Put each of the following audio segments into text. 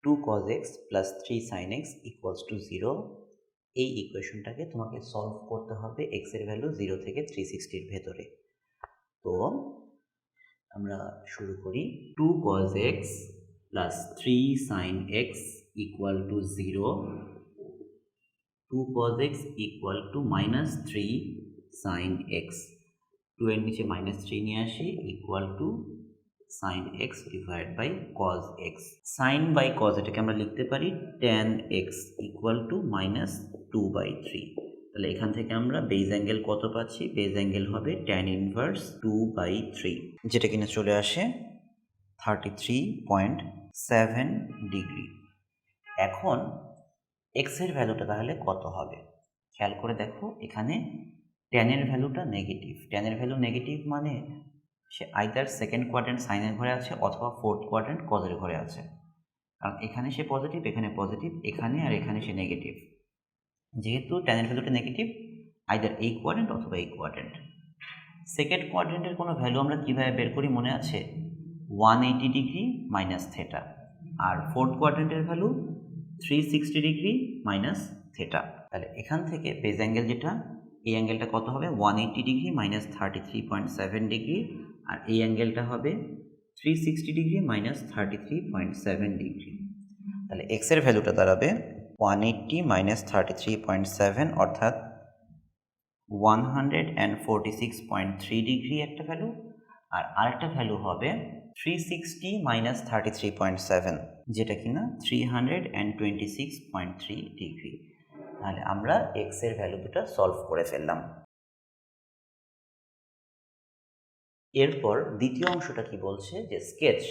2 cos x plus 3 sin x equals to 0, এই ইকুয়েশনটাকে তোমাকে solve করতে হবে x এর ভ্যালু 0 থেকে 360 এর ভেতরে। তো আমরা শুরু করি। 2 cos x plus 3 sin x equal two 0, 2 cos x equal to minus 3 sin x, 2 এর নিচে মাইনাস 3 নিয়ে আসি, equal to sin x divide by cos x। sin বাই cos এটাকে আমরা লিখতে পারি tan x equal to minus 2/3। তাহলে এখান থেকে আমরা বেজ অ্যাঙ্গেল কত পাচ্ছি? বেজ অ্যাঙ্গেল হবে tan ইনভার্স 2/3, যেটা কিনা চলে আসে 33.7 ডিগ্রি। এখন x এর ভ্যালুটা তাহলে কত হবে খেয়াল করে দেখো। এখানে tan এর ভ্যালুটা নেগেটিভ। tan এর ভ্যালু নেগেটিভ মানে সে আইদার সেকেন্ড কোয়াড্রেন্ট সাইনের ঘরে আছে অথবা ফোর্থ কোয়াড্রেন্ট কজের ঘরে আছে। কারণ এখানে সে পজিটিভ, এখানে পজিটিভ, এখানে আর এখানে সে নেগেটিভ। যেহেতু tan এর ভ্যালুটা নেগেটিভ, আইদার এই কোয়াড্রেন্ট অথবা এই কোয়াড্রেন্ট। সেকেন্ড কোয়াড্রেন্টের কোনো ভ্যালু আমরা কীভাবে বের করি মনে আছে? 180 ডিগ্রি মাইনাস থেটা। আর ফোর্থ কোয়াড্রেন্টের ভ্যালু 360 ডিগ্রি মাইনাস থেটা। তাহলে এখান থেকে বেজ অ্যাঙ্গেল যেটা, এই অ্যাঙ্গেলটা কত হবে? 180 ডিগ্রি মাইনাস 33.7 ডিগ্রি, আর এই অ্যাঙ্গেলটা হবে 360 ডিগ্রি মাইনাস 33.7 ডিগ্রি। তাহলে এক্স এর ভ্যালুটা দাঁড়াবে 180 মাইনাস 33.7 অর্থাৎ 146.3 ডিগ্রি একটা ভ্যালু, আর আরেকটা ভ্যালু হবে 360 মাইনাস 33.7, যেটা কিনা 326.3 ডিগ্রি। তাহলে আমরা এক্স এর ভ্যালু দুটো সলভ করে ফেললাম। এরপর দ্বিতীয় অংশটা কি বলছে? যে sketch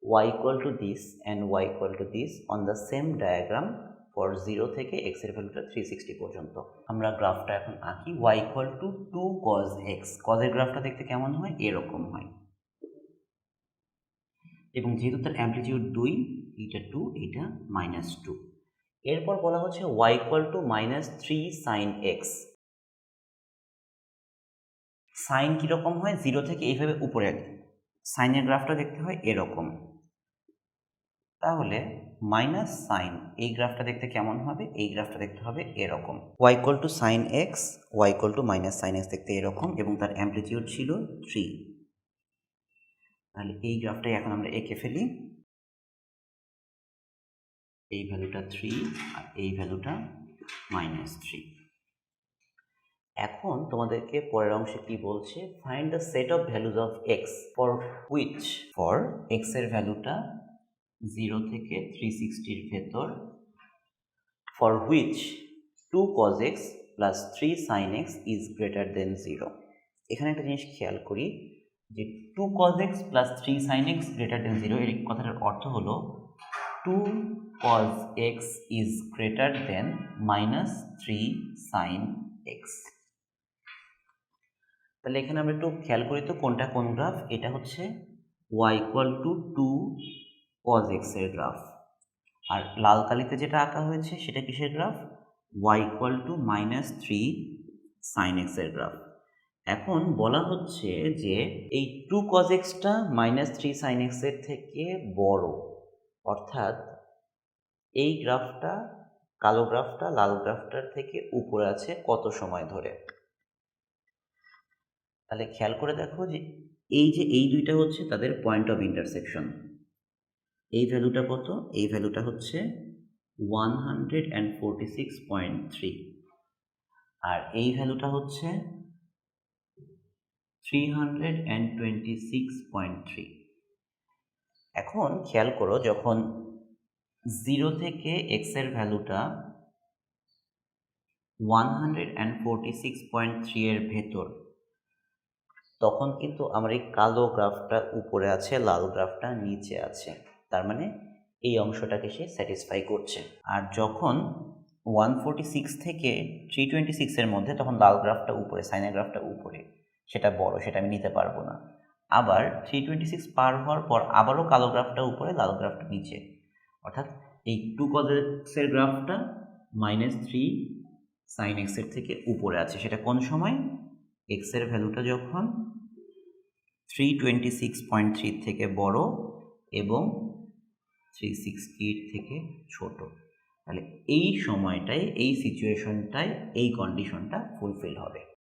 y equal to this and y equal to this on the same diagram for 0 থেকে x এর ভ্যালুটা 360 পর্যন্ত। আমরা গ্রাফটা এখন আঁকি। y equal two 2 cos x। cos এর গ্রাফটা দেখতে কেমন হয়? এরকম হয়। এবং যেহেতু তার অ্যামপ্লিটিউড 2, এইটা 2, এইটা -2। এরপর বলা হচ্ছে y equal to minus 3 sin x। Sine কীরকম হয়? 0 থেকে এইভাবে উপরে সাইনের গ্রাফটা দেখতে হয় এরকম। তাহলে মাইনাস সাইন, এই গ্রাফটা দেখতে কেমন হবে? এই গ্রাফটা দেখতে হবে এরকম। y equal to sine x, y equal to minus sine x দেখতে এরকম, এবং তার অ্যামপ্লিটিউড ছিল 3। তাহলে এই গ্রাফটাই এখন আমরা এঁকে ফেলি। এই ভ্যালুটা 3 আর এই ভ্যালুটা -3। এখন তোমাদেরকে পরের অংশে কি বলছে? Find the set of values of x for which, for x এর ভ্যালুটা 0 থেকে 360 ভেতর, for which 2 cos x plus 3 sin x is greater than 0। এখানে একটা জিনিস খেয়াল করি যে 2 cos x plus 3 sin x greater than 0, এর কথাটার অর্থ হলো 2 cos x is greater than -3 sin x। তাহলে এখানে আমরা একটু খেয়াল করি তো কোনটা কোন গ্রাফ। এটা হচ্ছে y equal two 2 cos x এর গ্রাফ, আর লাল কালিতে যেটা আঁকা হয়েছে সেটা কিসের graph? y equal two -3 sin x এর গ্রাফ। এখন বলা হচ্ছে যে এই 2 cos x টা -3 sin x এর থেকে বড়, অর্থাৎ এই গ্রাফটা, কালো গ্রাফটা লাল গ্রাফটার থেকে উপরে আছে কত সময় ধরে। তাহলে খেয়াল করে দেখো যে এই দুইটা হচ্ছে তাদের পয়েন্ট অফ ইন্টারসেকশন। এই ভ্যালুটা কত? এই ভ্যালুটা হচ্ছে 146.3, আর এই ভ্যালুটা হচ্ছে 326.3। এখন খেয়াল করো, যখন 0 থেকে x এর ভ্যালুটা 146.3 এর ভেতর, তখন কিন্তু আমার এই কালো গ্রাফটা উপরে আছে, লাল গ্রাফটা নিচে আছে। তার মানে এই অংশটাকে সে স্যাটিসফাই করছে। আর যখন 146 থেকে 326 এর মধ্যে, তখন লাল গ্রাফটা উপরে, সাইনের গ্রাফটা উপরে, সেটা বড়, সেটা আমি নিতে পারবো না। আবার 326 পার হওয়ার পর আবারও কালো গ্রাফটা উপরে, লাল গ্রাফটা নিচে, অর্থাৎ এই 2 cos x এর গ্রাফটা -3 sin x এর থেকে উপরে আছে। সেটা কোন সময়? x এর ভ্যালুটা যখন 326.3 থেকে বড় এবং 360 থেকে ছোট, তাহলে এই সময়টায় এই সিচুয়েশনটায় এই কন্ডিশনটা ফুলফিল হবে।